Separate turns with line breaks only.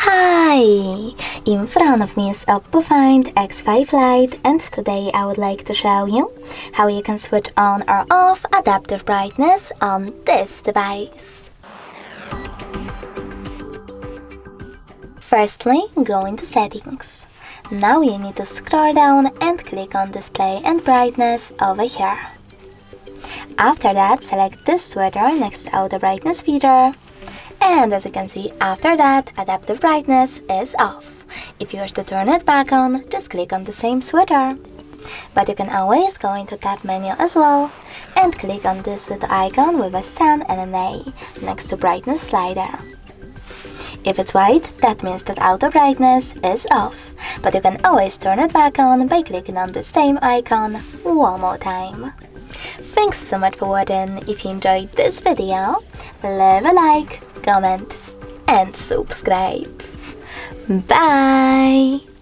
Hi! In front of me is OPPO Find X5 Lite, and today I would like to show you how you can switch on or off adaptive brightness on this device. Firstly, go into Settings. Now you need to scroll down and click on Display and Brightness over here. After that, select this switcher next to Auto Brightness feature. And as you can see, after that, adaptive brightness is off. If you wish to turn it back on, just click on the same switcher. But you can always go into Tab menu as well and click on this little icon with a sun and an A next to brightness slider. If it's white, that means that auto brightness is off, but you can always turn it back on by clicking on the same icon one more time. Thanks so much for watching. If you enjoyed this video, leave a like, comment and subscribe. Bye!